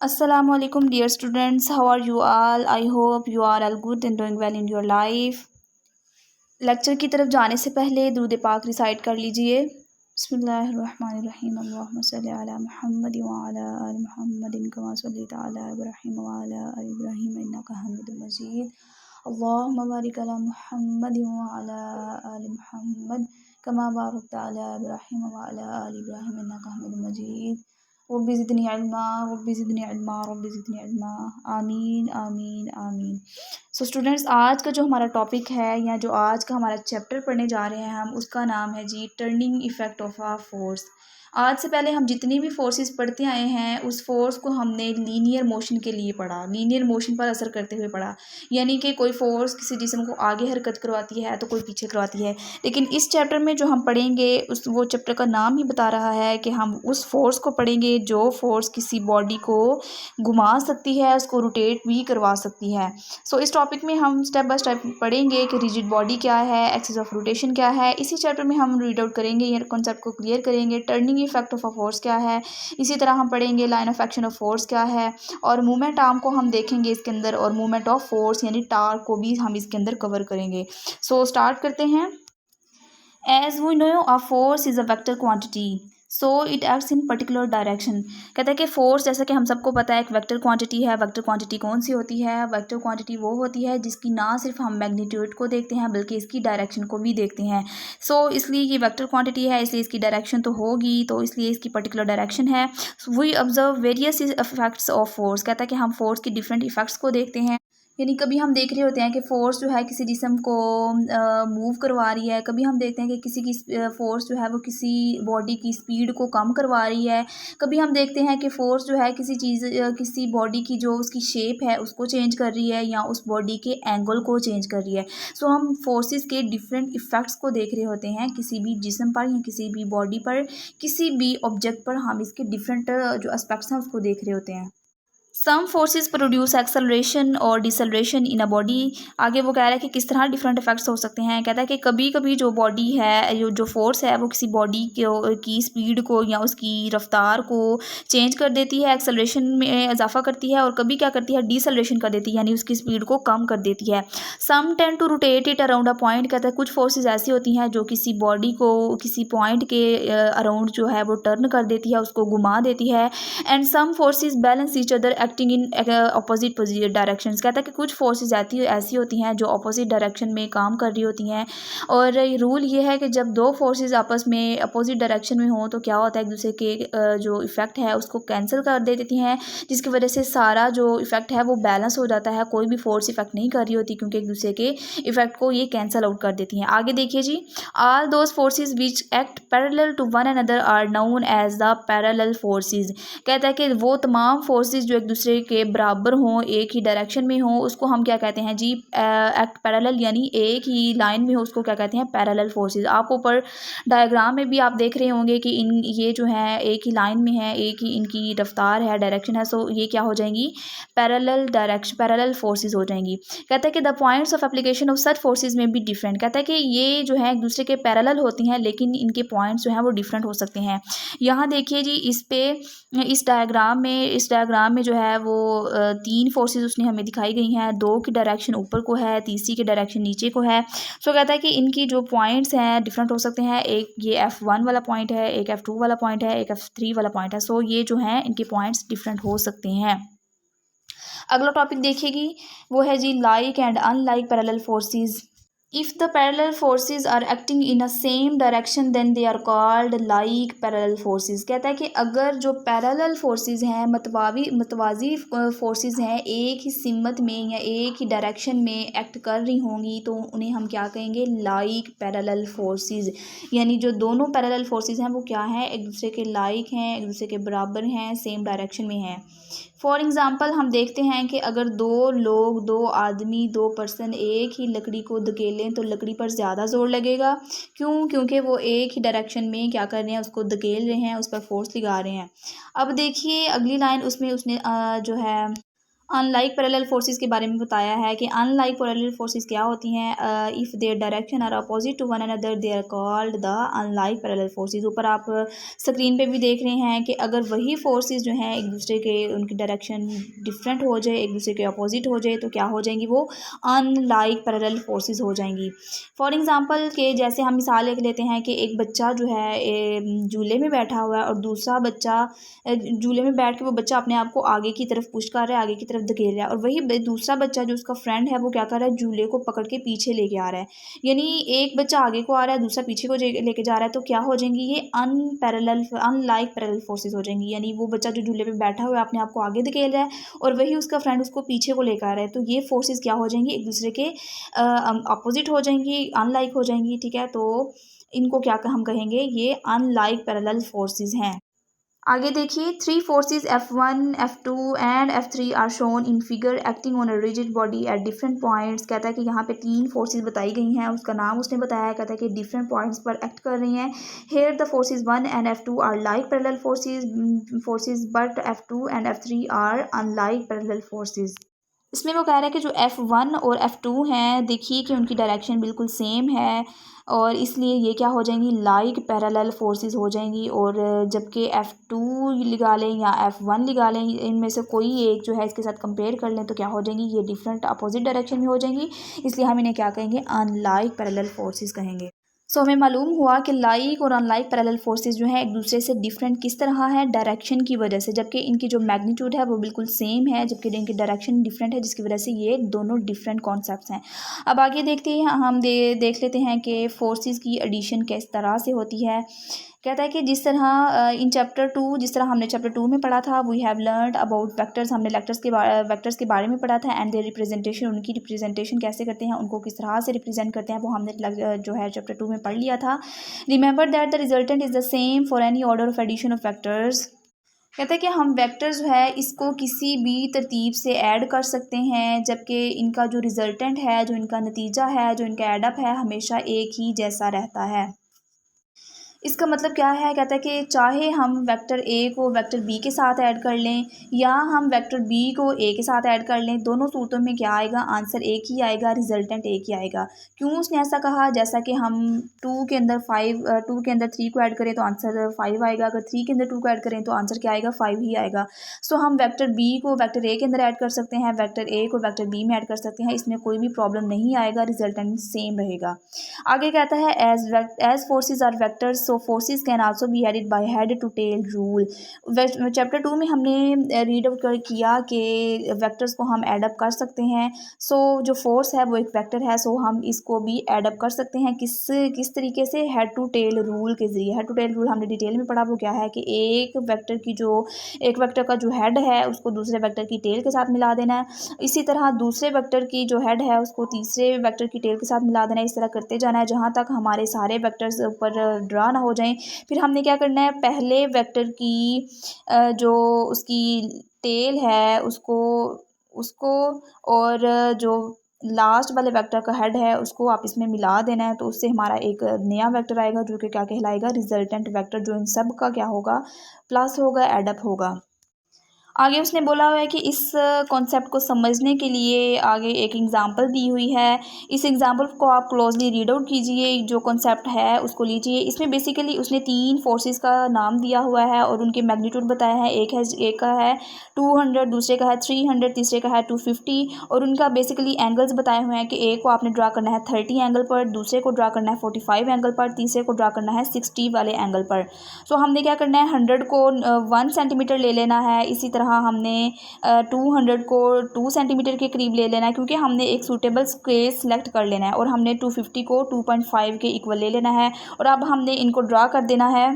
Assalamualaikum dear students, how are you all? I hope you are all good and doing well in your life. Lecture की तरफ जाने से पहले दुरूद पाक रिसाइट कर लीजिए। बिस्मिल्लाहिर्रहमानिर्रहीम। अल्लाहुम्मा सल्लि अला मुहम्मद व अला आलि मुहम्मदिन कमा सल्लैता अला इब्राहीम व अला आलि इब्राहीम इन्नका हमीदुम मजीद। अल्लाहुम्मा बारिक अला मुहम्मद व अला आलि मुहम्मद कमा बारकता अला इब्राहीम व अला आलि इब्राहीम इन्नका हमीदुम मजीद। रब्बी ज़िदनी इल्मा रब्बी ज़िदनी इल्मा रब्बी ज़िदनी इल्मा। आमीन आमीन आमीन। सो स्टूडेंट्स, आज का जो हमारा टॉपिक है या जो आज का हमारा चैप्टर पढ़ने जा रहे हैं हम, उसका नाम है जी turning effect of a force. आज से पहले हम जितनी भी फोर्सेस पढ़ते आए हैं उस फोर्स को हमने लीनियर मोशन के लिए पढ़ा, लीनियर मोशन पर असर करते हुए पढ़ा। यानी कि कोई फोर्स किसी जिस्म को आगे हरकत करवाती है तो कोई पीछे करवाती है। लेकिन इस चैप्टर में जो हम पढ़ेंगे उस वो चैप्टर का नाम ही बता रहा है कि हम उस फोर्स को पढ़ेंगे जो फोर्स किसी बॉडी को घुमा सकती है, उसको रोटेट भी करवा सकती है। सो इस टॉपिक में हम स्टेप बाय स्टेप पढ़ेंगे कि रिजिड बॉडी क्या है, एक्सिस ऑफ रोटेशन क्या है। इसी चैप्टर में हम रीड आउट करेंगे, ये कॉन्सेप्ट को क्लियर करेंगे। Turning effect of a force क्या है, इसी तरह हम पढ़ेंगे line of action of force क्या है, और मूवमेंट आर्म को हम देखेंगे इसके अंदर, और मूवमेंट ऑफ फोर्स यानी टार्क को भी हम इसके अंदर कवर करेंगे। सो स्टार्ट करते हैं। As we know, a force is a vector quantity, so it acts in particular direction। कहता है कि फोर्स, जैसा कि हम सबको पता है, एक वेक्टर क्वांटिटी है। वेक्टर क्वांटिटी कौन सी होती है? वेक्टर क्वांटिटी वो होती है जिसकी ना सिर्फ हम मैग्नीट्यूड को देखते हैं बल्कि इसकी डायरेक्शन को भी देखते हैं। सो इसलिए ये वेक्टर क्वांटिटी है, इसलिए इसकी डायरेक्शन तो होगी, तो इसलिए इसकी पर्टिकुलर डायरेक्शन है। We observe various effects of force. कहता है कि हम फोर्स की डिफरेंट इफेक्ट्स को देखते हैं। यानी कभी हम देख रहे होते हैं कि फ़ोर्स जो है किसी जिस्म को मूव करवा रही है, कभी हम देखते हैं कि किसी की फ़ोर्स जो है वो किसी बॉडी की स्पीड को कम करवा रही है, कभी हम देखते हैं कि फ़ोर्स जो है किसी चीज़ किसी बॉडी की जो उसकी शेप है उसको चेंज कर रही है या उस बॉडी के एंगल को चेंज कर रही है। सो हम फोर्सेस के डिफरेंट इफ़ेक्ट्स को देख रहे होते हैं किसी भी जिस्म पर या किसी भी बॉडी पर, किसी भी ऑब्जेक्ट पर हम इसके डिफरेंट जो एस्पेक्ट्स हैं उसको देख रहे होते हैं। सम फोर्सेस प्रोड्यूस एक्सेलरेशन और डिसलरेशन इन अ बॉडी। आगे वो कह रहा है कि किस तरह डिफरेंट इफेक्ट्स हो सकते हैं। कहता है कि कभी कभी जो बॉडी है, जो फोर्स है, वो किसी बॉडी की स्पीड को या उसकी रफ्तार को चेंज कर देती है, एक्सेलरेशन में इजाफा करती है, और कभी क्या करती है, डिसलरेशन कर देती है, यानी उसकी स्पीड को कम कर देती है। Some tend to rotate it around a point. कहता है कुछ फोर्सेज ऐसी होती हैं जो किसी बॉडी को किसी पॉइंट के अराउंड जो है वो टर्न कर देती है, उसको घुमा देती है। And some forces balance each other acting in opposite directions. कहता है कि कुछ फोर्सेस ऐसी होती हैं जो अपोजिट डायरेक्शन में काम कर रही होती हैं, और रूल ये है कि जब दो फोर्सेस आपस में अपोजिट डायरेक्शन में हों तो क्या होता है, एक दूसरे के जो इफेक्ट है उसको कैंसिल कर देती हैं, जिसकी वजह से सारा जो इफेक्ट है वो बैलेंस हो जाता है। कोई भी फोर्स इफेक्ट नहीं कर रही होती क्योंकि एक दूसरे के इफेक्ट को ये कैंसिल आउट कर देती हैं। आगे देखिए जी, all those forces which act parallel to one another are known as the parallel forces. कहता है कि वो तमाम फोर्सेस जो एक दूसरे के बराबर हों, एक ही डायरेक्शन में हों, उसको हम क्या कहते हैं जी, एक्ट पैरेलल, यानी एक ही लाइन में हो, उसको क्या कहते हैं, पैरेलल फोर्सेस। आप ऊपर डायग्राम में भी आप देख रहे होंगे कि इन ये जो है एक ही लाइन में है, एक ही इनकी रफ्तार है, डायरेक्शन है। सो ये क्या हो जाएंगी, पैरेलल डायरेक्शन, पैरेलल फोर्सेस हो जाएंगी। कहता है कि the points of application of such forces में भी डिफरेंट। कहता है कि ये जो है एक दूसरे के पैरेलल होती हैं लेकिन इनके पॉइंट्स जो हैं वो डिफरेंट हो सकते हैं। यहाँ देखिए जी, इस डायग्राम में जो है वो तीन फोर्सेस उसने हमें दिखाई गई हैं। दो की डायरेक्शन ऊपर को है, तीसरी की डायरेक्शन नीचे को है। सो कहता है कि इनकी जो पॉइंट्स हैं डिफरेंट हो सकते हैं। एक ये F1 वाला पॉइंट है, एक F2 वाला पॉइंट है, एक F3 वाला पॉइंट है। सो ये जो है इनके पॉइंट्स डिफरेंट हो सकते हैं। अगला टॉपिक देखिएगी, वो है जी like and unlike parallel forces. If the parallel forces are acting in a same direction then they are called like parallel forces। कहता है कि अगर जो parallel forces हैं, मतवाजी forces हैं, एक ही सिमत में या एक ही डायरेक्शन में एक्ट कर रही होंगी तो उन्हें हम क्या कहेंगे, like parallel forces। यानी जो दोनों parallel forces हैं वो क्या हैं, एक दूसरे के like हैं, एक दूसरे के बराबर हैं, सेम डायरेक्शन में हैं। फॉर एग्ज़ाम्पल हम देखते हैं कि अगर दो लोग, दो आदमी, दो पर्सन एक ही लकड़ी को धकेलें तो लकड़ी पर ज़्यादा ज़ोर लगेगा। क्यों? क्योंकि वो एक ही डायरेक्शन में क्या कर रहे हैं, उसको धकेल रहे हैं, उस पर फोर्स लगा रहे हैं। अब देखिए अगली लाइन, उसमें उसने जो है अनलाइक पैरेलल फोर्सेस के बारे में बताया है कि अनलाइक पैरेलल फोर्सेस क्या होती हैं। If their direction are opposite to one another they are called the unlike parallel forces. ऊपर आप स्क्रीन पे भी देख रहे हैं कि अगर वही फोर्सेस जो हैं एक दूसरे के उनकी डायरेक्शन डिफरेंट हो जाए, एक दूसरे के अपोजिट हो जाए, तो क्या हो जाएंगी, वो अनलाइक पैरेलल फोर्सेस हो जाएंगी। फॉर एग्ज़ाम्पल के जैसे हम मिसाल एक लेते हैं कि एक बच्चा जो है झूले में बैठा हुआ है और दूसरा बच्चा झूले में बैठ के वो बच्चा अपने आप को आगे की तरफ पुश कर रहा है, आगे की तरफ धकेल रहा है, और वही दूसरा बच्चा जो उसका फ्रेंड है वो क्या कर रहा है, झूले को पकड़ के पीछे लेके आ रहा है। यानी एक बच्चा आगे को आ रहा है, दूसरा पीछे को लेके जा रहा है, तो क्या हो जाएंगी, ये अनलाइक पैरेलल फोर्सेस हो जाएंगी। यानी वो बच्चा जो झूले पे बैठा हुआ है अपने आप को आगे धकेल रहा है और वही उसका फ्रेंड उसको पीछे को लेकर आ रहा है, तो ये फोर्सेस क्या हो जाएंगी, एक दूसरे के अपोजिट हो जाएंगी, अनलाइक हो जाएंगी। ठीक है, तो इनको क्या हम कहेंगे, ये अनलाइक पैरेलल फोर्सेस हैं। आगे देखिए, three forces F1, F2 and F3 are shown in figure acting on a rigid body at different points. कहता है कि यहाँ पे तीन फोर्सेस बताई गई हैं, उसका नाम उसने बताया है। कहता है कि डिफरेंट पॉइंट्स पर एक्ट कर रही हैं। Here the forces 1 and F2 are like parallel forces but F2 and F3 are unlike parallel forces. इसमें वो कह रहा है कि जो F1 और F2 हैं, देखिए कि उनकी डायरेक्शन बिल्कुल सेम है और इसलिए ये क्या हो जाएंगी, लाइक पैरेलल फोर्सेस हो जाएंगी। और जबकि F2 लगा लें या F1 लगा लें, इनमें से कोई एक जो है इसके साथ कंपेयर कर लें तो क्या हो जाएंगी, ये डिफरेंट अपोजिट डायरेक्शन में हो जाएंगी, इसलिए हम इन्हें क्या कहेंगे, अनलाइक पैरेलल फोर्सेस कहेंगे। सो हमें मालूम हुआ कि लाइक और अनलाइक पैरेलल फोर्सेस जो हैं एक दूसरे से डिफरेंट किस तरह है, डायरेक्शन की वजह से, जबकि इनकी जो मैग्नीट्यूड है वो बिल्कुल सेम है, जबकि इनकी डायरेक्शन डिफरेंट है, जिसकी वजह से ये दोनों डिफरेंट कॉन्सेप्ट्स हैं। अब आगे देखते हैं, हम देख लेते हैं कि फोर्सेस की एडिशन किस तरह से होती है। कहता है कि जिस तरह इन चैप्टर 2, जिस तरह हमने चैप्टर 2 में पढ़ा था, we have learned about vectors, हमने वेक्टर्स के बारे में पढ़ा था, एंड देयर रिप्रेजेंटेशन, उनकी रिप्रेजेंटेशन कैसे करते हैं, उनको किस तरह से रिप्रेजेंट करते हैं, वो हमने जो है चैप्टर 2 में पढ़ लिया था। Remember that the resultant is the same for any order of addition of vectors. कहते हैं कि हम वेक्टर जो है इसको किसी भी तरतीब से ऐड कर सकते हैं, जबकि इनका जो रिजल्टेंट है, जो इनका नतीजा है, जो इनका एडअप है, हमेशा एक ही जैसा रहता है। इसका मतलब क्या है, कहता है कि चाहे हम वेक्टर ए को वेक्टर बी के साथ ऐड कर लें या हम वेक्टर बी को ए के साथ ऐड कर लें, दोनों सूरतों में क्या आएगा, आंसर एक ही आएगा, रिजल्टेंट एक ही आएगा। क्यों उसने ऐसा कहा, जैसा कि हम 2 के अंदर 3 को ऐड करें तो आंसर 5 आएगा, अगर 3 के अंदर 2 को ऐड करें तो आंसर क्या आएगा, 5 ही आएगा। सो हम वेक्टर बी को वेक्टर ए के अंदर ऐड कर सकते हैं, वेक्टर ए को वेक्टर बी में ऐड कर सकते हैं, इसमें कोई भी प्रॉब्लम नहीं आएगा, रिजल्टेंट सेम रहेगा। आगे कहता है as forces are vectors, so forces can also be added by head to tail rule. Chapter 2 में हमने रीड आउट किया कि वेक्टर्स को हम एडअप कर सकते हैं। सो जो फोर्स है वो एक वेक्टर है, सो हम इसको भी एडअप कर सकते हैं। किस तरीके से, हेड टू टेल रूल के ज़रिए। हेड टू टेल रूल हमने डिटेल में पढ़ा, वो क्या है कि एक वेक्टर का जो हेड है उसको दूसरे वेक्टर की टेल के साथ मिला देना है, इसी तरह दूसरे वेक्टर की जो हेड है उसको तीसरे वेक्टर की टेल के साथ मिला देना है, इस तरह करते जाना है जहाँ तक हमारे सारे वेक्टर्स ऊपर ड्रा ना हो जाएं। फिर हमने क्या करना है, पहले वेक्टर की जो उसकी टेल है उसको उसको और जो लास्ट वाले वेक्टर का हेड है उसको आप इसमें मिला देना है, तो उससे हमारा एक नया वेक्टर आएगा जो कि क्या कहलाएगा, रिजल्टेंट वेक्टर, जो इन सब का क्या होगा, प्लस होगा, एडअप होगा। आगे उसने बोला हुआ है कि इस कॉन्सेप्ट को समझने के लिए आगे एक एग्जांपल दी हुई है, इस एग्जांपल को आप क्लोजली रीड आउट कीजिए, जो कॉन्सेप्ट है उसको लीजिए। इसमें बेसिकली उसने 3 फोर्सेस का नाम दिया हुआ है और उनके मैग्नीट्यूड बताया है। एक का है 200, दूसरे का है 300, तीसरे का है 250, और उनका बेसिकली एंगल्स बताए हुए हैं कि एक को आपने ड्रा करना है 30 एंगल पर, दूसरे को ड्रा करना है 45 एंगल पर, तीसरे को ड्रा करना है 60 वाले एंगल पर। सो हमने क्या करना है, 100 को 1 सेंटीमीटर ले लेना है, इसी तरह हमने 200 को 2 सेंटीमीटर के करीब ले लेना है, क्योंकि हमने एक सूटेबल स्केल सेलेक्ट कर लेना है, और हमने 250 को 2.5 के इक्वल ले लेना है, और अब हमने इनको ड्रा कर देना है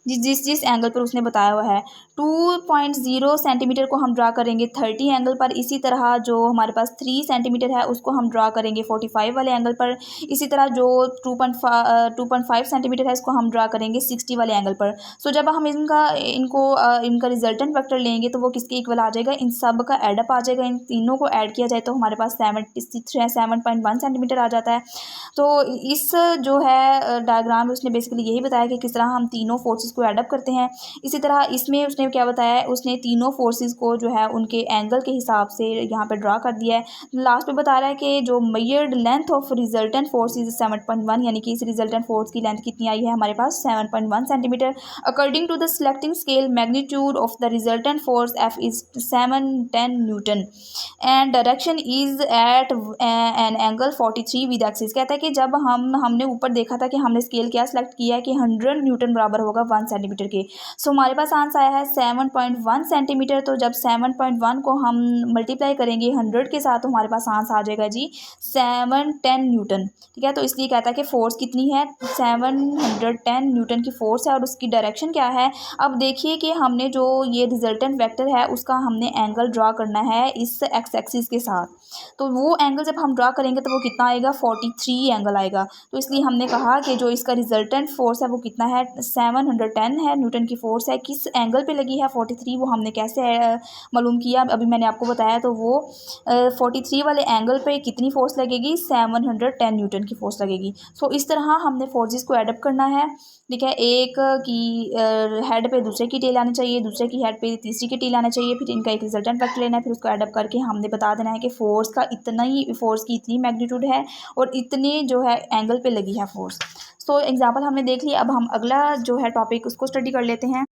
जिस एंगल पर उसने बताया हुआ है। 2.0 सेंटीमीटर को हम ड्रा करेंगे 30 एंगल पर, इसी तरह जो हमारे पास 3 सेंटीमीटर है उसको हम ड्रा करेंगे 45 वाले एंगल पर, इसी तरह जो 2.5 सेंटीमीटर है इसको हम ड्रा करेंगे 60 वाले एंगल पर। सो जब हम इनका रिजल्टेंट वेक्टर लेंगे तो वो किसके इक्वल आ जाएगा, इन सब का एडअप आ जाएगा। इन तीनों को ऐड किया जाए तो हमारे पास 7.1 सेंटीमीटर आ जाता है। तो इस जो है डायग्राम में उसने बेसिकली यही बताया कि किस तरह हम तीनों फोर्सेस को एडअप करते हैं। इसी तरह इसमें उसने क्या बताया है, उसने तीनों फोर्सेस को जो है उनके एंगल के हिसाब से यहाँ पे ड्रा कर दिया है। लास्ट में बता रहा है कि जो measured length of resultant force is 7.1, यानी कि इस रिजल्टेंट फोर्स की लेंथ कितनी आई है हमारे पास 7.1 centimetre. According to the selecting scale magnitude of the resultant force F is 710 newton and direction is at an angle 43 with axis. कहता है कि जब हमने ऊपर देखा था कि हमने स्केल क्या सिलेक्ट किया है कि 100 न्यूटन बराबर होगा 1 सेंटीमीटर के। सो हमारे पास आंसर आया है 7.1 सेंटीमीटर। तो जब 7.1 को हम मल्टीप्लाई करेंगे 100 के साथ तो हमारे पास आंसर आ जाएगा जी 710 न्यूटन। ठीक है, तो इसलिए कहता है कि फोर्स कितनी है 710 न्यूटन की फोर्स है और उसकी डायरेक्शन क्या है। अब देखिए कि हमने जो ये रिजल्टेंट वेक्टर है उसका हमने एंगल ड्रा करना है इस एक्स एक्सिस के साथ। तो वो एंगल जब हम ड्रा करेंगे तो वो कितना आएगा 43 एंगल आएगा। तो इसलिए हमने कहा कि जो इसका रिजल्टेंट फोर्स है वो कितना है 710 है न्यूटन की फोर्स है। किस एंगल पे लगी है 43, वो हमने कैसे मालूम किया अभी मैंने आपको बताया। तो वो 43 वाले एंगल पे कितनी फोर्स लगेगी 710 न्यूटन की फोर्स लगेगी। सो इस तरह हमने फोर्सेस को एडअप करना है। ठीक है, एक की हेड पे दूसरे की टेल आनी चाहिए, दूसरे की हेड पे तीसरी की टेल आनी चाहिए, फिर इनका एक रिजल्टेंट वेक्टर लेना है, फिर उसको एडअप करके हमने बता देना है कि फोर्स का इतना ही फोर्स की इतनी मैग्नीट्यूड है और इतनी जो है एंगल पे लगी है फोर्स। सो एग्जांपल हमने देख लिया, अब हम अगला जो है टॉपिक उसको स्टडी कर लेते हैं।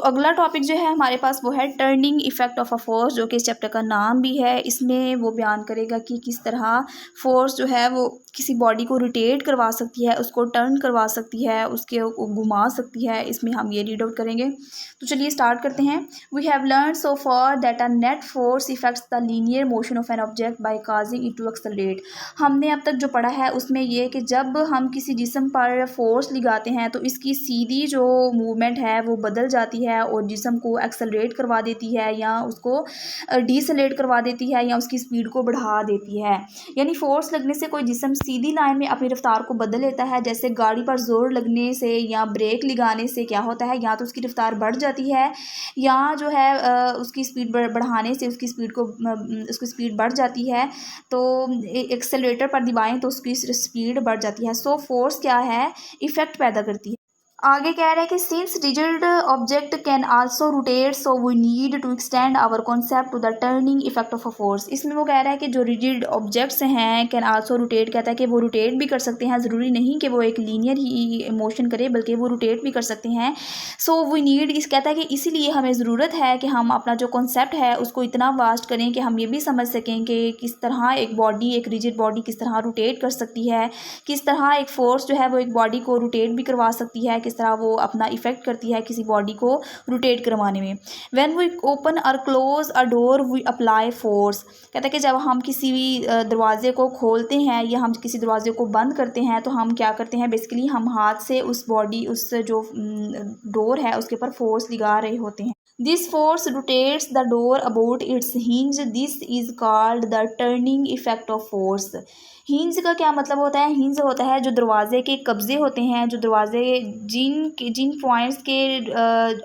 अगला टॉपिक जो है हमारे पास वो है turning effect of a force, जो कि इस चैप्टर का नाम भी है। इसमें वो बयान करेगा कि किस तरह फोर्स जो है वो किसी बॉडी को रोटेट करवा सकती है, उसको टर्न करवा सकती है, उसके घुमा सकती है। इसमें हम ये रीड आउट करेंगे। तो चलिए स्टार्ट करते हैं। We have learn so far that a net force affects the linear motion of an object by causing it to accelerate. हमने अब तक जो पढ़ा है उसमें ये कि जब हम किसी जिस्म पर फोर्स लगाते हैं तो इसकी सीधी जो मूवमेंट है वो बदल जाती है और जिस्म को एक्सेलरेट करवा देती है या उसको डीसेलेरेट करवा देती है या उसकी स्पीड को बढ़ा देती है। यानी फोर्स लगने से कोई जिस्म सीधी लाइन में अपनी रफ्तार को बदल लेता है। जैसे गाड़ी पर जोर लगने से या ब्रेक लगाने से क्या होता है, या तो उसकी रफ्तार बढ़ जाती है या जो है उसकी स्पीड बढ़ाने से उसकी स्पीड बढ़ जाती है। तो एक्सेलरेटर पर दबाएं तो उसकी स्पीड बढ़ जाती है। सो फोर्स क्या है, इफेक्ट पैदा करती है। आगे कह रहा है कि since rigid object can also rotate so we need to extend our concept to the turning effect of a force. इसमें वो कह रहा है कि जो रिजिड ऑब्जेक्ट्स हैं कैन आल्सो रोटेट, कहता है कि वो रोटेट भी कर सकते हैं, ज़रूरी नहीं कि वो एक लीनियर ही मोशन करे बल्कि वो रोटेट भी कर सकते हैं। सो वी नीड, इस कहता है कि इसीलिए हमें ज़रूरत है कि हम अपना जो कॉन्सेप्ट है उसको इतना वास्ट करें कि हम ये भी समझ सकें कि किस तरह एक बॉडी, एक रिजिड बॉडी किस तरह रोटेट कर सकती है, किस तरह एक फोर्स जो है वो एक बॉडी को रोटेट भी करवा सकती है, किस तरह वो अपना इफेक्ट करती है किसी बॉडी को रोटेट करवाने में। When we open or close a door we apply force. कहता है कि जब हम किसी भी दरवाजे को खोलते हैं या हम किसी दरवाजे को बंद करते हैं तो हम क्या करते हैं, बेसिकली हम हाथ से उस बॉडी, उस जो डोर है उसके ऊपर फोर्स लगा रहे होते हैं। This force rotates the door about it's hinge, this is called the turning effect of force. Hinge का क्या मतलब होता है, हिंज होता है जो दरवाजे के कब्जे होते हैं, जो दरवाजे जिन पॉइंट्स के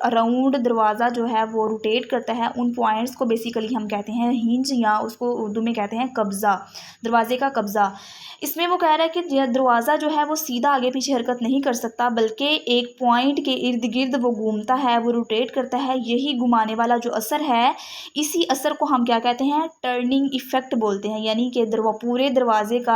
अराउंड दरवाज़ा जो है वो रोटेट करता है उन पॉइंट्स को बेसिकली हम कहते हैं हिंज, या उसको उर्दू में कहते हैं कब्ज़ा, दरवाजे का कब्ज़ा। इसमें वो कह रहा है कि दरवाज़ा जो है वो सीधा आगे पीछे हरकत नहीं कर सकता बल्कि एक पॉइंट के इर्द गिर्द वो घूमता है, वो रोटेट करता है। यही घुमाने वाला जो असर है, इसी असर को हम क्या कहते हैं, टर्निंग इफेक्ट बोलते हैं। यानी कि पूरे दरवाजे का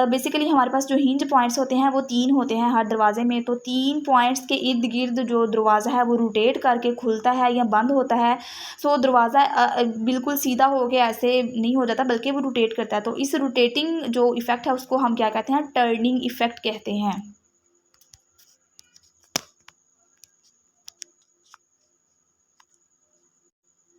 बेसिकली हमारे पास जो हिंज पॉइंट्स होते हैं वो 3 होते हैं हर दरवाजे में। तो 3 पॉइंट्स के इर्द गिर्द जो दरवाज़ा है वो रोटेट करके खुलता है या बंद होता है। सो दरवाज़ा बिल्कुल सीधा हो के ऐसे नहीं हो जाता बल्कि वो रोटेट करता है। तो इस रोटेटिंग जो इफेक्ट है उसको हम क्या कहते हैं, टर्निंग इफेक्ट कहते हैं।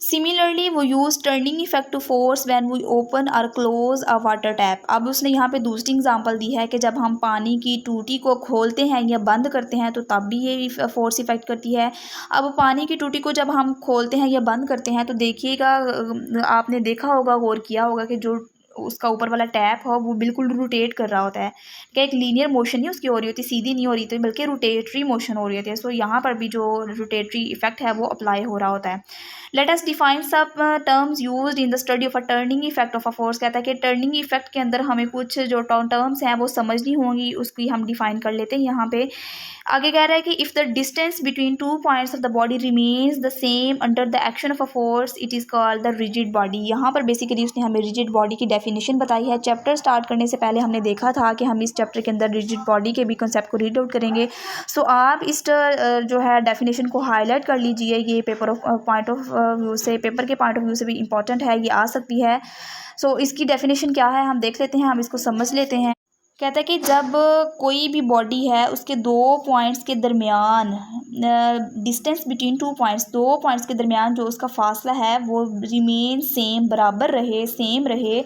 सिमिलरली वो use turning effect to force when we open or close a water tap. अब उसने यहाँ पे दूसरी एग्जांपल दी है कि जब हम पानी की टूटी को खोलते हैं या बंद करते हैं तो तब भी ये फोर्स इफेक्ट करती है। अब पानी की टूटी को जब हम खोलते हैं या बंद करते हैं तो देखिएगा, आपने देखा होगा, गौर किया होगा कि जो उसका ऊपर वाला टैप हो वो बिल्कुल रोटेट कर रहा होता है। क्या एक लीनियर मोशन नहीं उसकी हो रही होती, सीधी नहीं हो रही थी बल्कि रोटेटरी मोशन हो रही होती है। सो यहाँ पर भी जो रोटेटरी इफेक्ट है वो अप्लाई हो रहा होता है। लेट अस डिफाइन सब terms used in the study of a turning effect of a force. कहता है कि टर्निंग इफेक्ट के अंदर हमें कुछ जो टर्म्स हैं वो समझनी होंगी, उसकी हम डिफाइन कर लेते हैं यहाँ पे। आगे कह रहा है कि if the distance between two points of the body remains the same under the action of a force it is called the rigid body. यहाँ पर बेसिकली उसने हमें रिजिड बॉडी की डेफिनेशन बताई है। चैप्टर स्टार्ट करने से पहले हमने देखा था कि हम इस चैप्टर के अंदर रिजिड बॉडी के भी कंसेप्ट को रीड आउट करेंगे। सो आप इस जो है डेफिनेशन को हाईलाइट कर लीजिए, ये पेपर पॉइंट ऑफ व्यू से, पेपर के पॉइंट ऑफ व्यू से भी इंपॉर्टेंट है, ये आ सकती है। सो इसकी डेफिनेशन क्या है हम देख लेते हैं, हम इसको समझ लेते हैं। कहता है कि जब कोई भी बॉडी है उसके दो पॉइंट्स के दरमियान, डिस्टेंस बिटवीन टू पॉइंट्स, दो पॉइंट्स के दरमियान जो उसका फासला है वो रिमेन सेम, बराबर रहे, सेम रहे,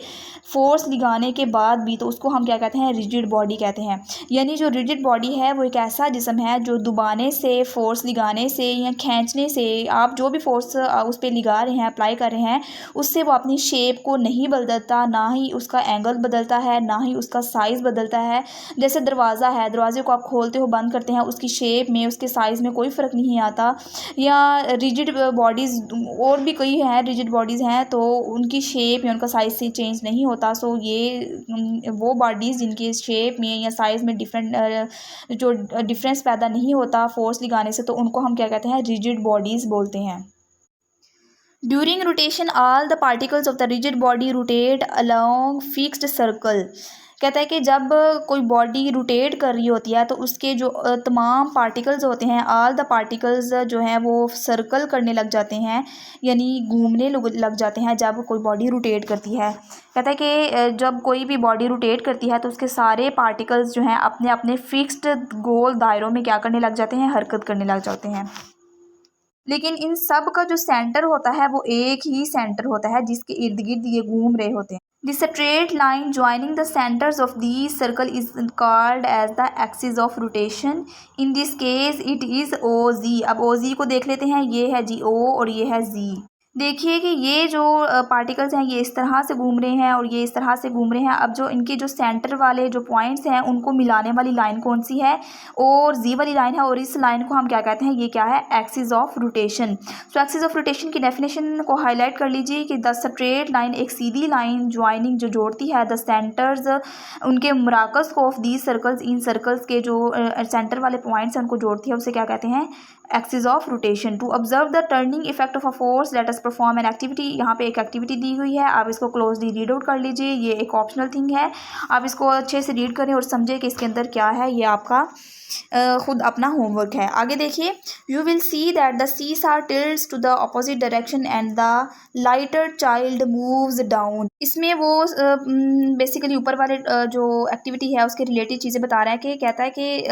फोर्स लगाने के बाद भी, तो उसको हम क्या कहते हैं, रिजिड बॉडी कहते हैं। यानी जो रिजिड बॉडी है वो एक ऐसा जिस्म है जो दबाने से, फोर्स लगाने से या खींचने से, आप जो भी फोर्स उस पर लगा रहे हैं, अप्लाई कर रहे हैं, उससे वो अपनी शेप को नहीं बदलता, ना ही उसका एंगल बदलता है, ना ही उसका साइज़ बदलता है। जैसे दरवाज़ा है, दरवाजे को आप खोलते हो, बंद करते हैं, उसकी शेप में, उसके साइज़ में कोई फ़र्क नहीं आता। या रिजिड बॉडीज़ और भी कई हैं, रिजिड बॉडीज़ हैं, तो उनकी शेप या उनका साइज़ से चेंज नहीं होता। सो ये वो बॉडीज़ जिनकी शेप में या साइज़ में जो डिफरेंस पैदा नहीं होता फोर्स लगाने से, तो उनको हम क्या कहते हैं, रिजिड बॉडीज़ बोलते हैं। During rotation all the particles of the rigid body rotate along fixed circle. कहता है कि जब कोई बॉडी रोटेट कर रही होती है तो उसके जो तमाम पार्टिकल्स होते हैं, ऑल द पार्टिकल्स जो हैं वो सर्कल करने लग जाते हैं, यानी घूमने लग जाते हैं जब कोई बॉडी रोटेट करती है। कहता है कि जब कोई भी बॉडी रोटेट करती है तो उसके सारे पार्टिकल्स जो हैं अपने अपने फिक्स्ड गोल दायरों में क्या करने लग जाते हैं, हरकत करने लग जाते हैं। लेकिन इन सब का जो सेंटर होता है वो एक ही सेंटर होता है जिसके इर्द गिर्द ये घूम रहे होते हैं। The straight line joining the centers of these circle is called as the axis of rotation. In this case it is OZ। अब OZ को देख लेते हैं, ये है जी O और ये है Z। देखिए कि ये जो पार्टिकल्स हैं ये इस तरह से घूम रहे हैं और ये इस तरह से घूम रहे हैं। अब जो इनके जो सेंटर वाले जो पॉइंट्स हैं उनको मिलाने वाली लाइन कौन सी है, और जी वाली लाइन है, और इस लाइन को हम क्या कहते हैं, ये क्या है, axis of rotation. So axis of rotation की डेफिनेशन को हाईलाइट कर लीजिए कि द स्ट्रेट लाइन, एक सीधी लाइन ज्वाइनिंग जो जोड़ती है द सेंटर्स, उनके मराकज़ को of these circles, in circles के जो सेंटर वाले पॉइंट्स हैं उनको जोड़ती है, उसे क्या कहते हैं, axis of rotation. To observe the turning effect of a force let us perform an activity. यहाँ पे एक एक्टिविटी दी हुई है, आप इसको क्लोजली रीड आउट कर लीजिए, ये एक ऑप्शनल थिंग है, आप इसको अच्छे से रीड करें और समझें कि इसके अंदर क्या है, ये आपका खुद अपना होमवर्क है। आगे देखिए, you will see that the seesaw tilts to the opposite direction and the lighter child moves down. इसमें वो बेसिकली ऊपर वाले जो एक्टिविटी है उसके रिलेटेड चीज़ें बता रहा है कि कहता है कि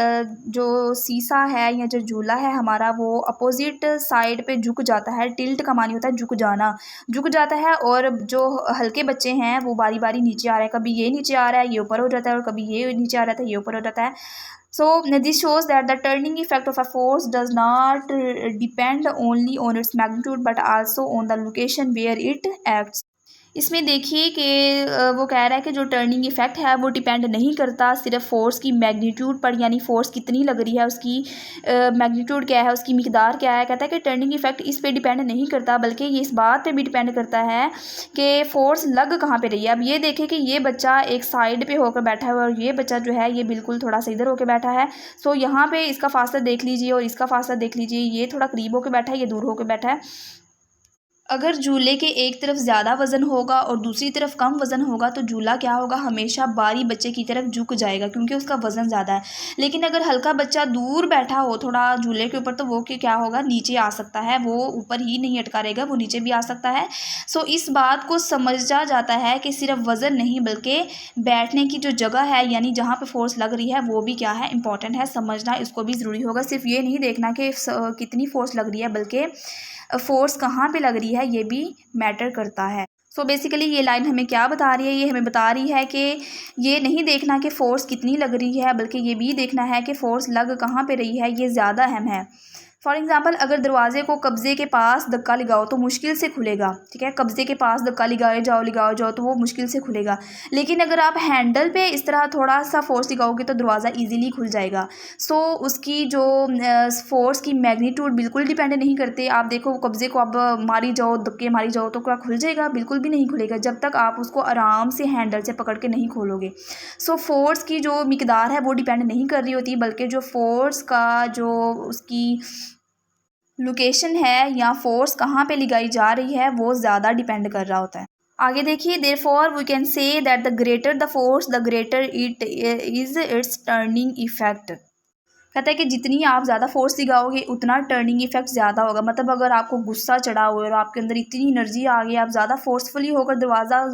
जो सीसा है या जो झूला है हमारा वो अपोजिट साइड पे झुक जाता है। टिल्ट का मानी होता है झुक जाना, झुक जाता है, और जो हल्के बच्चे हैं वो बारी बारी नीचे आ रहे हैं, कभी ये नीचे आ रहा है ये ऊपर हो जाता है, और कभी ये नीचे आ रहा है ये ऊपर हो जाता है। So this shows that the turning effect of a force does not depend only on its magnitude but also on the location where it acts। इसमें देखिए कि वो कह रहा है कि जो टर्निंग इफेक्ट है वो डिपेंड नहीं करता सिर्फ फोर्स की मैग्नीट्यूड पर, यानी फोर्स कितनी लग रही है, उसकी मैग्नीट्यूड क्या है, उसकी मिकदार क्या है। कहता है कि टर्निंग इफेक्ट इस पे डिपेंड नहीं करता, बल्कि ये इस बात पे भी डिपेंड करता है कि फोर्स लग कहाँ पे रही है। अब ये देखें कि ये बच्चा एक साइड पे होकर बैठा है और ये बच्चा जो है ये बिल्कुल थोड़ा सा इधर होकर बैठा है। सो यहाँ पे इसका फासला देख लीजिए और इसका फासला देख लीजिए, ये थोड़ा करीब होकर बैठा है, ये दूर होकर बैठा है। अगर झूले के एक तरफ ज़्यादा वज़न होगा और दूसरी तरफ कम वज़न होगा तो झूला क्या होगा, हमेशा बारी बच्चे की तरफ झुक जाएगा क्योंकि उसका वज़न ज़्यादा है। लेकिन अगर हल्का बच्चा दूर बैठा हो थोड़ा झूले के ऊपर तो वो क्या होगा, नीचे आ सकता है, वो ऊपर ही नहीं अटका रहेगा, वो नीचे भी आ सकता है। सो इस बात को समझा जाता है कि सिर्फ वज़न नहीं बल्कि बैठने की जो जगह है, यानी जहाँ पर फोर्स लग रही है वो भी क्या है, इंपॉर्टेंट है, समझना इसको भी ज़रूरी होगा। सिर्फ ये नहीं देखना कि कितनी फोर्स लग रही है बल्कि फोर्स कहाँ पे लग रही है ये भी मैटर करता है। सो बेसिकली ये लाइन हमें क्या बता रही है, ये हमें बता रही है कि ये नहीं देखना कि फ़ोर्स कितनी लग रही है बल्कि ये भी देखना है कि फ़ोर्स लग कहाँ पे रही है, ये ज़्यादा अहम है। फॉर एग्जांपल अगर दरवाजे को कब्जे के पास धक्का लगाओ तो मुश्किल से खुलेगा, ठीक है, कब्जे के पास धक्का लगाओ जाओ तो वो मुश्किल से खुलेगा। लेकिन अगर आप हैंडल पे इस तरह थोड़ा सा फोर्स लगाओगे तो दरवाज़ा इजीली खुल जाएगा। सो उसकी जो फोर्स की मैग्नीट्यूड बिल्कुल डिपेंड नहीं करते। आप देखो कब्जे को आप मारी जाओ, धक्के मारी जाओ तो क्या खुल जाएगा? बिल्कुल भी नहीं खुलेगा जब तक आप उसको आराम से हैंडल से पकड़ के नहीं खोलोगे। सो फोर्स की जो मिकदार है वो डिपेंड नहीं कर रही होती, बल्कि जो फोर्स का जो उसकी लोकेशन है या फोर्स कहाँ पे लगाई जा रही है वो ज़्यादा डिपेंड कर रहा होता है। आगे देखिए, therefore we can say that the greater the force the greater it is its turning effect. कहता है कि जितनी आप ज़्यादा फोर्स लगाओगे उतना टर्निंग इफेक्ट ज़्यादा होगा। मतलब अगर आपको गुस्सा चढ़ा हुआ है और आपके अंदर इतनी एनर्जी आ गई, आप ज़्यादा फोर्सफुली होकर दरवाज़ा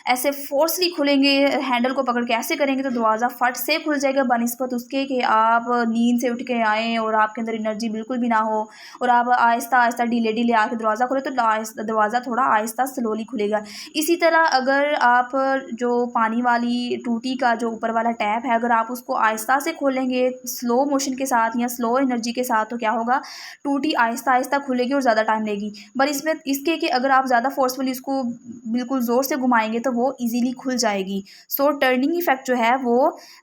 ऐसे फोर्सली खुलेंगे, हैंडल को पकड़ के ऐसे करेंगे तो दरवाज़ा फट से खुल जाएगा, बनिस्बत उसके कि आप नींद से उठ के आएँ और आपके अंदर एनर्जी बिल्कुल भी ना हो और आप आहिस्ता आहिस्ता ढीले ढीले आके दरवाज़ा खोले तो दरवाज़ा थोड़ा आहिस्ता स्लोली खुलेगा। इसी तरह अगर आप जो पानी वाली टूटी का जो ऊपर वाला टैप है, अगर आप उसको आहिस्ता से खोलेंगे स्लो मोशन के साथ या स्लो एनर्जी के साथ तो क्या होगा, टूटी आहिस्ता आहिस्ता खुलेगी और ज़्यादा टाइम लेगी। पर इसमें इसके कि अगर आप ज़्यादा फोर्सफुली इसको बिल्कुल ज़ोर से घुमाएंगे तो वो इजीली खुल जाएगी। सो टर्निंग इफेक्ट जो है वो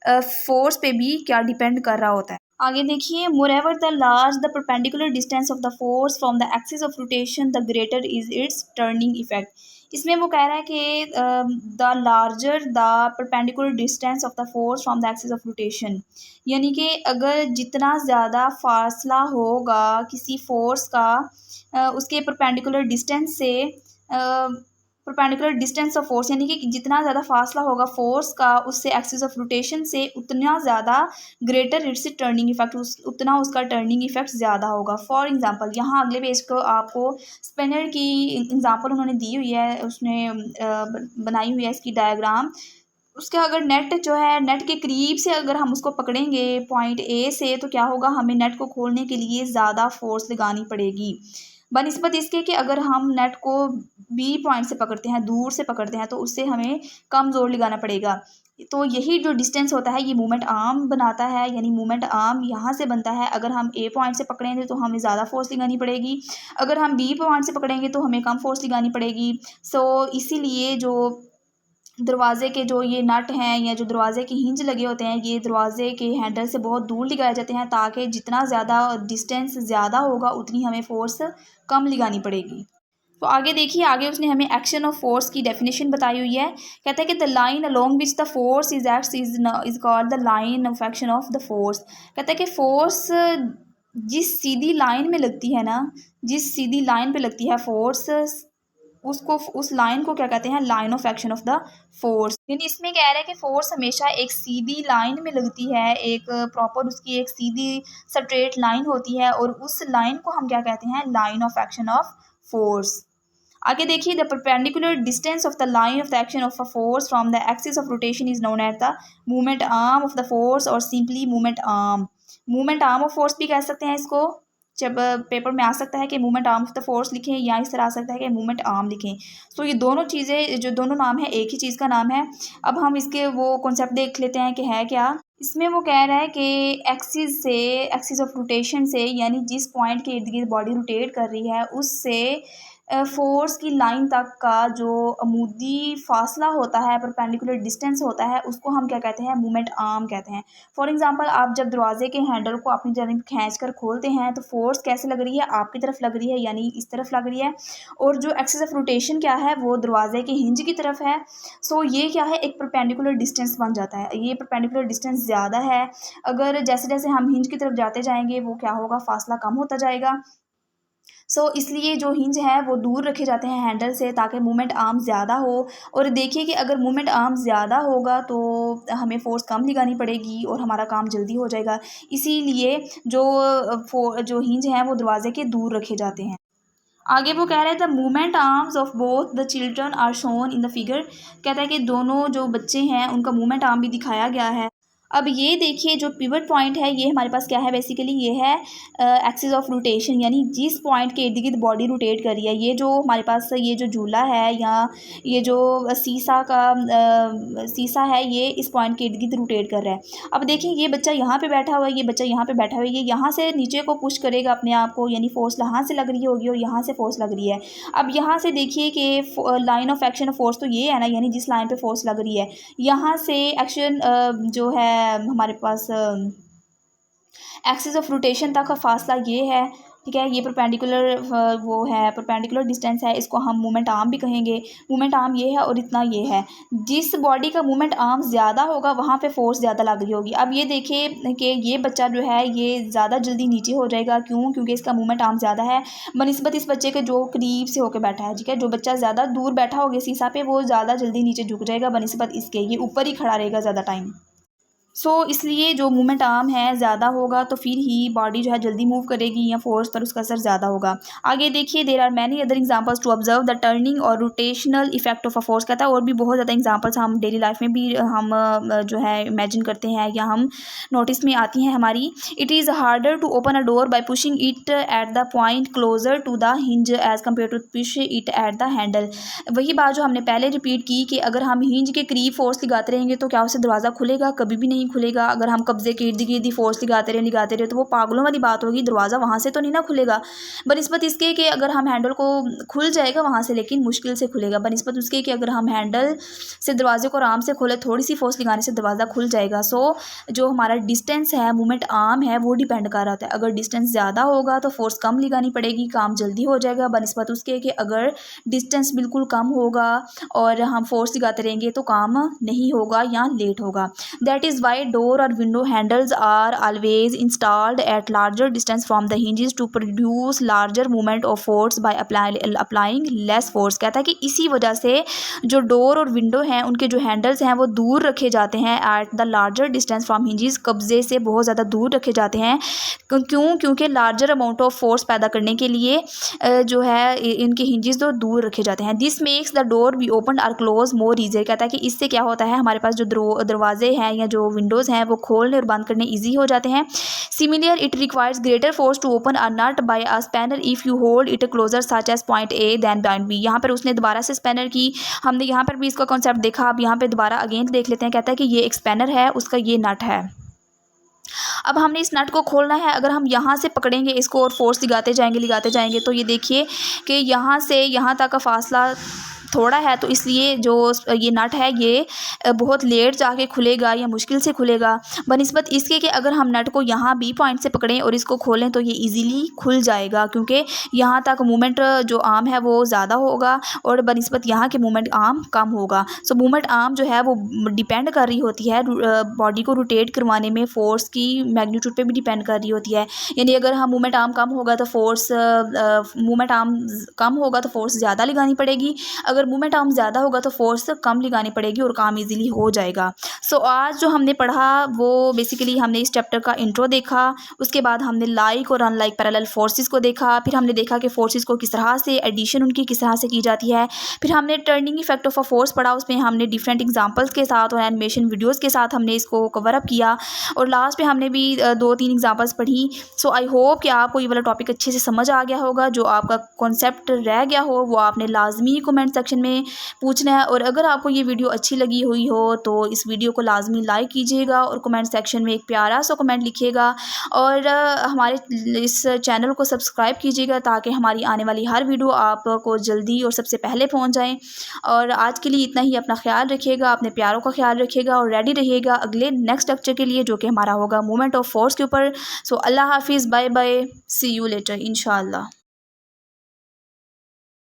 फोर्स पे भी क्या डिपेंड कर रहा होता है। आगे देखिए, moreover the large the perpendicular distance of the force from the axis of rotation the greater is its turning effect. इसमें वो कह रहा है कि the larger the perpendicular distance of the force from the axis of rotation, यानी कि अगर जितना ज़्यादा फासला होगा किसी फोर्स का उसके परपेंडिकुलर डिस्टेंस से, परपेंडिकुलर डिस्टेंस ऑफ फोर्स यानी कि जितना ज़्यादा फासला होगा फोर्स का उससे एक्सिस ऑफ रोटेशन से, उतना ज़्यादा ग्रेटर इट्स टर्निंग इफेक्ट, उतना उसका टर्निंग इफेक्ट ज़्यादा होगा। फॉर एग्जांपल यहाँ अगले पेज को आपको स्पिनर की एग्जांपल उन्होंने दी हुई है, उसने बनाई हुई है इसकी डायग्राम। उसका अगर नेट जो है, नेट के करीब से अगर हम उसको पकड़ेंगे पॉइंट ए से तो क्या होगा, हमें नेट को खोलने के लिए ज़्यादा फोर्स लगानी पड़ेगी बनिस्बत इसके कि अगर हम नेट को बी पॉइंट से पकड़ते हैं, दूर से पकड़ते हैं, तो उससे हमें कम जोर लगाना पड़ेगा। तो यही जो डिस्टेंस होता है ये मूवमेंट आर्म बनाता है, यानी मूवमेंट आर्म यहाँ से बनता है। अगर हम ए पॉइंट से पकड़ेंगे तो हमें ज़्यादा फोर्स लगानी पड़ेगी, अगर हम बी पॉइंट से पकड़ेंगे तो हमें कम फोर्स लगानी पड़ेगी। सो इसीलिए जो दरवाजे के जो ये नट हैं या जो दरवाजे के हिंज लगे होते हैं ये दरवाजे के हैंडल से बहुत दूर लगाए जाते हैं, ताकि जितना ज़्यादा डिस्टेंस ज़्यादा होगा उतनी हमें फोर्स कम लगानी पड़ेगी। तो आगे देखिए, आगे उसने हमें एक्शन ऑफ फोर्स की डेफिनेशन बताई हुई है। कहता है कि the line along which the force is acts is called the line of action of the force. कहता है कि फोर्स जिस सीधी लाइन में लगती है ना, जिस सीधी लाइन पे लगती है फोर्स, उसको उस लाइन को क्या कहते हैं, line of action of the force. यानी इसमें कह रहे हैं कि फोर्स हमेशा एक सीधी लाइन में लगती है, एक प्रॉपर उसकी एक सीधी स्ट्रेट लाइन होती है और उस लाइन को हम क्या कहते हैं, line of action of force. आगे देखिए, the perpendicular distance of the line of the action of a force from the axis of rotation is known at the movement arm of the force or simply movement arm. Movement arm of force भी कह सकते हैं इसको, जब paper में आ सकता है कि movement arm of the force लिखें या इस तरह आ सकता है कि मूवमेंट आर्म लिखें। तो ये दोनों चीज़ें जो दोनों नाम है एक ही चीज़ का नाम है। अब हम इसके वो कॉन्सेप्ट देख लेते हैं कि है क्या। इसमें वो कह रहा है कि एक्सिस से, एक्सिस ऑफ रोटेशन से, यानी जिस पॉइंट के इर्द गिर्द बॉडी रोटेट कर रही है उससे फोर्स की लाइन तक का जो अमूदी फासला होता है, परपेंडिकुलर डिस्टेंस होता है, उसको हम क्या कहते हैं, मूवमेंट आर्म कहते हैं। फॉर एग्जांपल आप जब दरवाजे के हैंडल को अपनी जानिब खींच कर खोलते हैं तो फोर्स कैसे लग रही है, आपकी तरफ लग रही है, यानी इस तरफ लग रही है। और जो एक्सिस ऑफ रोटेशन क्या है, वो दरवाजे के हिंज की तरफ है। सो ये क्या है, एक परपेंडिकुलर डिस्टेंस बन जाता है। ये परपेंडिकुलर डिस्टेंस ज़्यादा है। अगर जैसे जैसे हम हिंज की तरफ जाते जाएंगे वो क्या होगा, फासला कम होता जाएगा। इसलिए जो हिंज है वो दूर रखे जाते हैं हैंडल से ताकि मूवमेंट आर्म ज़्यादा हो। और देखिए कि अगर मूवमेंट आर्म ज़्यादा होगा तो हमें फोर्स कम लगानी पड़ेगी और हमारा काम जल्दी हो जाएगा। इसीलिए जो हिंज हैं वो दरवाजे के दूर रखे जाते हैं। आगे वो कह रहे हैं the movement arms of both the children are shown in the figure. कहता है कि दोनों जो बच्चे हैं उनका मूवमेंट आर्म भी दिखाया गया है। अब ये देखिए जो पिवट पॉइंट है ये हमारे पास क्या है, बेसिकली ये है एक्सिस ऑफ रोटेशन, यानी जिस पॉइंट के इर्द गिर्द बॉडी रोटेट कर रही है। ये जो हमारे पास ये जो झूला है या ये जो सीसा है ये इस पॉइंट के इर्द गिर्द रोटेट कर रहा है। अब देखिए ये बच्चा यहाँ पे बैठा हुआ है, ये बच्चा यहाँ पे बैठा हुआ है, ये यहाँ से नीचे को पुश करेगा अपने आप को, यानी फोर्स यहाँ से लग रही होगी और यहाँ से फोर्स लग रही है। अब यहाँ से देखिए कि line of action of force तो ये है ना, यानी जिस लाइन पे फोर्स लग रही है यहाँ से एक्शन जो है हमारे पास एक्सिस ऑफ रोटेशन तक का फासला ये है, ठीक है। ये परपेंडिकुलर वो है, परपेंडिकुलर डिस्टेंस है, इसको हम मोमेंट आर्म भी कहेंगे। मोमेंट आर्म ये है और इतना ये है। जिस बॉडी का मोमेंट आर्म ज़्यादा होगा वहाँ पे फोर्स ज़्यादा लग रही होगी। अब ये देखिए कि ये बच्चा जो है ये ज़्यादा जल्दी नीचे हो जाएगा, क्यों? क्योंकि इसका मोमेंट आर्म ज़्यादा है बनिस्बत इस बच्चे के जो करीब से होकर बैठा है, ठीक है। जो बच्चा ज़्यादा दूर बैठा होगा शीशा पे वो ज़्यादा जल्दी नीचे झुक जाएगा बनिस्बत इसके, ये ऊपर ही खड़ा रहेगा ज़्यादा टाइम। इसलिए जो मूवमेंट आर्म है ज़्यादा होगा तो फिर ही बॉडी जो है जल्दी मूव करेगी या फोर्स पर उसका असर ज़्यादा होगा। आगे देखिए there are many other examples to observe the turning or rotational effect of a force. कहता है और भी बहुत ज़्यादा एग्जांपल्स हम डेली लाइफ में भी हम जो है इमेजिन करते हैं या हम नोटिस में आती हैं हमारी। It is harder to open a door by pushing it at the point closer to the hinge as compare to push it at the handle. वही बात जो हमने पहले रिपीट की कि अगर हम हिंज के करीब फोर्स लगाते रहेंगे तो क्या उससे दरवाज़ा खुलेगा? कभी भी नहीं खुलेगा। अगर हम कब्जे के इर्द गिर्द फोर्स लगाते रहे तो वो पागलों वाली बात होगी, दरवाज़ा वहाँ से तो नहीं ना खुलेगा। बनिस्बत इसके कि अगर हम हैंडल को खुल जाएगा वहाँ से, लेकिन मुश्किल से खुलेगा। बनिस्बत उसके कि अगर हम हैंडल से दरवाजे को आराम से खोले, थोड़ी सी फोर्स लगाने से दरवाज़ा खुल जाएगा। जो हमारा डिस्टेंस है, मूवमेंट आर्म है, वो डिपेंड कर रहा है। अगर डिस्टेंस ज़्यादा होगा तो फोर्स कम लगानी पड़ेगी, काम जल्दी हो जाएगा। बनिस्बत उसके कि अगर डिस्टेंस बिल्कुल कम होगा और हम फोर्स लगाते रहेंगे तो काम नहीं होगा या लेट होगा। That is why door or window handles are always installed at larger distance from the hinges to produce larger movement of force by applying less force. कहता है कि इसी वजह से जो डोर और विंडो हैं उनके जो हैंडल्स हैं वो दूर रखे जाते हैं at the larger distance from hinges, कब्जे से बहुत ज़्यादा दूर रखे जाते हैं। क्यों? क्योंकि लार्जर अमाउंट ऑफ फोर्स पैदा करने के लिए जो है इनके हिंजेस तो दूर रखे जाते हैं। This makes the door be open or close more easier. कहता है कि इससे क्या होता है, हमारे पास जो दरवाजे हैं या जो विंडोज़ हैं वो खोलने और बंद करने ईजी हो जाते हैं। Similar it requires greater force to open a nut by a spanner if you hold it closer such as point A than point B. यहाँ पर उसने दोबारा से स्पैनर की, हमने यहाँ पर भी इसका कॉन्सेप्ट देखा। अब यहाँ पे दोबारा अगेन देख लेते हैं। कहता है कि ये एक स्पैनर है, उसका ये नट है। अब हमने इस नट को खोलना है। अगर हम यहाँ से पकड़ेंगे इसको और फोर्स लगाते जाएंगे तो ये देखिए कि यहाँ से यहाँ तक का फासला थोड़ा है, तो इसलिए जो ये नट है ये बहुत लेट जाके खुलेगा या मुश्किल से खुलेगा। बनिस्बत इसके कि अगर हम नट को यहाँ बी पॉइंट से पकड़ें और इसको खोलें तो ये इजीली खुल जाएगा, क्योंकि यहाँ तक मूवमेंट जो आर्म है वो ज़्यादा होगा और बनिस्बत यहाँ के मूवमेंट आर्म कम होगा। मूवमेंट आर्म जो है वो डिपेंड कर रही होती है बॉडी को रोटेट करवाने में, फोर्स की मैग्नीट्यूड पे भी डिपेंड कर रही होती है। यानी अगर हम मूवमेंट आर्म कम होगा तो मूवमेंट आर्म कम होगा तो फोर्स ज़्यादा लगानी पड़ेगी। अगर मूवमेंट आर्म ज़्यादा होगा तो फोर्स कम लगानी पड़ेगी और काम इजीली हो जाएगा। आज जो हमने पढ़ा वो बेसिकली हमने इस चैप्टर का इंट्रो देखा, उसके बाद हमने लाइक और अनलाइक पैरेलल फोर्सेस को देखा, फिर हमने देखा कि फोर्सेस को किस तरह से एडिशन उनकी किस तरह से की जाती है, फिर हमने turning effect of a force पढ़ा, उसमें हमने डिफरेंट एग्जांपल्स के साथ और एनिमेशन वीडियोज़ के साथ हमने इसको कवर अप किया और लास्ट में हमने भी 2-3 एग्जांपल्स पढ़ी। आई होप कि आपको ये वाला टॉपिक अच्छे से समझ आ गया होगा। जो आपका कॉन्सेप्ट रह गया हो वो आपने लाजमी कमेंट सेक्शन में पूछना है, और अगर आपको ये वीडियो अच्छी लगी हुई हो तो इस वीडियो को लाजमी लाइक कीजिएगा और कमेंट सेक्शन में एक प्यारा सा कमेंट लिखिएगा और हमारे इस चैनल को सब्सक्राइब कीजिएगा ताकि हमारी आने वाली हर वीडियो आपको जल्दी और सबसे पहले पहुंच जाए। और आज के लिए इतना ही। अपना ख्याल रखिएगा, अपने प्यारों का ख्याल रखिएगा और रेडी रहिएगा अगले नेक्स्ट लेक्चर के लिए जो कि हमारा होगा मूवमेंट ऑफ फोर्स के ऊपर। अल्लाह हाफिज़, bye bye, see you later इंशाअल्लाह।